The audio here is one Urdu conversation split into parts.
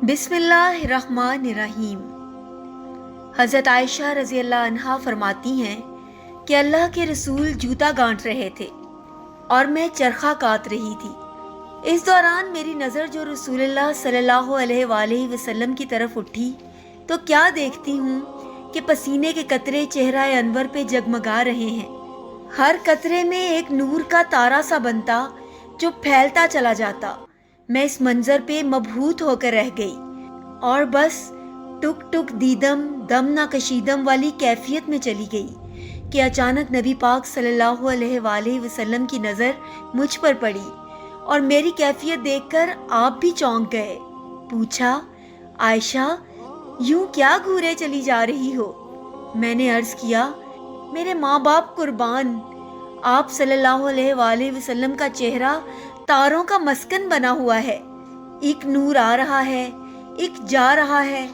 بسم اللہ الرحمن الرحیم۔ حضرت عائشہ رضی اللہ عنہا فرماتی ہیں کہ اللہ کے رسول جوتا گانٹ رہے تھے اور میں چرخہ کاٹ رہی تھی۔ اس دوران میری نظر جو رسول اللہ صلی اللہ علیہ وآلہ وسلم کی طرف اٹھی تو کیا دیکھتی ہوں کہ پسینے کے قطرے چہرہ انور پہ جگمگا رہے ہیں۔ ہر قطرے میں ایک نور کا تارا سا بنتا جو پھیلتا چلا جاتا۔ میں اس منظر پہ مبہوت ہو کر رہ گئی اور بس ٹک ٹک دیدم دم نہ کشیدم والی کیفیت میں چلی گئی کہ اچانک نبی پاک صلی اللہ علیہ وآلہ وسلم کی نظر مجھ پر پڑی اور میری کیفیت دیکھ کر آپ بھی چونک گئے۔ پوچھا، عائشہ یوں کیا گھورے چلی جا رہی ہو؟ میں نے عرض کیا، میرے ماں باپ قربان، آپ صلی اللہ علیہ وآلہ وسلم کا چہرہ تاروں کا مسکن بنا ہوا ہے، ایک نور آ رہا ہے، ایک جا رہا ہے،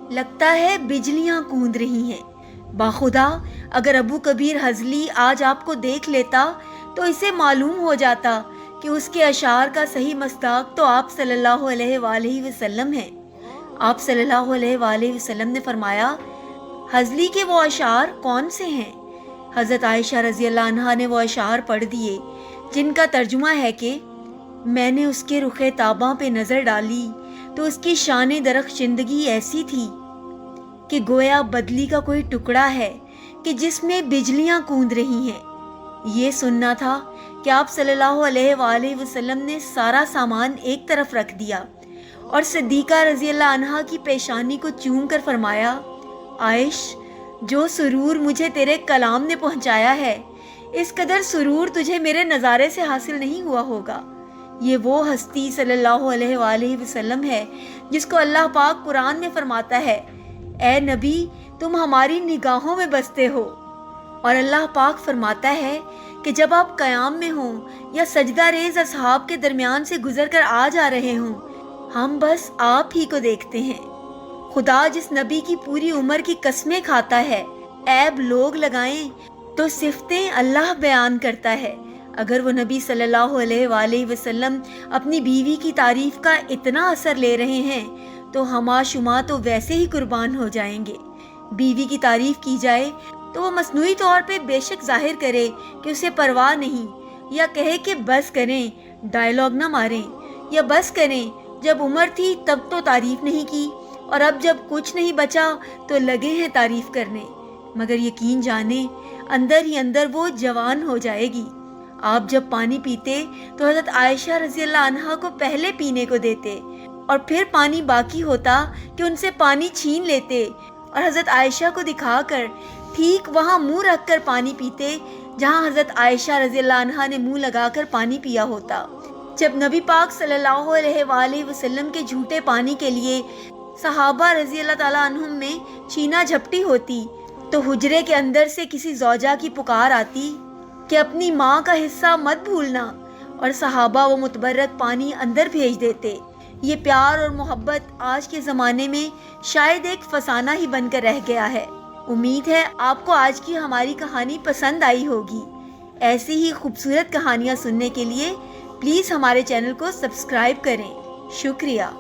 لگتا ہے بجلیاں کوند رہی ہیں۔ باخدا اگر ابو کبیر حضلی آج آپ کو دیکھ لیتا تو اسے معلوم ہو جاتا کہ اس کے اشعار کا صحیح مصداق تو آپ صلی اللہ علیہ وآلہ وسلم ہے۔ آپ صلی اللہ علیہ وآلہ وسلم نے فرمایا، حضلی کے وہ اشعار کون سے ہیں؟ حضرت عائشہ رضی اللہ عنہا نے وہ اشعار پڑھ دیے جن کا ترجمہ ہے کہ میں نے اس کے رخ تاباں پہ نظر ڈالی تو اس کی شان درخشندگی ایسی تھی کہ گویا بدلی کا کوئی ٹکڑا ہے کہ جس میں بجلیاں کوند رہی ہیں۔ یہ سننا تھا کہ آپ صلی اللہ علیہ وآلہ وسلم نے سارا سامان ایک طرف رکھ دیا اور صدیقہ رضی اللہ عنہا کی پیشانی کو چوم کر فرمایا، عائش، جو سرور مجھے تیرے کلام نے پہنچایا ہے اس قدر سرور تجھے میرے نظارے سے حاصل نہیں ہوا ہوگا۔ یہ وہ ہستی صلی اللہ علیہ وآلہ وسلم ہے جس کو اللہ پاک قرآن میں فرماتا ہے، اے نبی تم ہماری نگاہوں میں بستے ہو، اور اللہ پاک فرماتا ہے کہ جب آپ قیام میں ہوں یا سجدہ ریز اصحاب کے درمیان سے گزر کر آ جا رہے ہوں ہم بس آپ ہی کو دیکھتے ہیں۔ خدا جس نبی کی پوری عمر کی قسمیں کھاتا ہے، عیب لوگ لگائیں تو صفتیں اللہ بیان کرتا ہے۔ اگر وہ نبی صلی اللہ علیہ وآلہ وسلم اپنی بیوی کی تعریف کا اتنا اثر لے رہے ہیں تو ہما شما تو ویسے ہی قربان ہو جائیں گے۔ بیوی کی تعریف کی جائے تو وہ مصنوعی طور پہ بے شک ظاہر کرے کہ اسے پرواہ نہیں، یا کہے کہ بس کریں، ڈائلاگ نہ ماریں، یا بس کریں، جب عمر تھی تب تو تعریف نہیں کی اور اب جب کچھ نہیں بچا تو لگے ہیں تعریف کرنے، مگر یقین جانیں اندر ہی اندر وہ جوان ہو جائے گی۔ آپ جب پانی پیتے تو حضرت عائشہ رضی اللہ عنہا کو پہلے پینے کو دیتے اور پھر پانی باقی ہوتا کہ ان سے پانی چھین لیتے اور حضرت عائشہ کو دکھا کر ٹھیک وہاں منہ رکھ کر پانی پیتے جہاں حضرت عائشہ رضی اللہ عنہا نے منہ لگا کر پانی پیا ہوتا۔ جب نبی پاک صلی اللہ علیہ وآلہ وسلم کے جھوٹے پانی کے لیے صحابہ رضی اللہ تعالیٰ عنہم میں چھینا جھپٹی ہوتی تو حجرے کے اندر سے کسی زوجہ کی پکار آتی کہ اپنی ماں کا حصہ مت بھولنا، اور صحابہ وہ متبرک پانی اندر بھیج دیتے۔ یہ پیار اور محبت آج کے زمانے میں شاید ایک فسانہ ہی بن کر رہ گیا ہے۔ امید ہے آپ کو آج کی ہماری کہانی پسند آئی ہوگی۔ ایسی ہی خوبصورت کہانیاں سننے کے لیے پلیز ہمارے چینل کو سبسکرائب کریں۔ شکریہ۔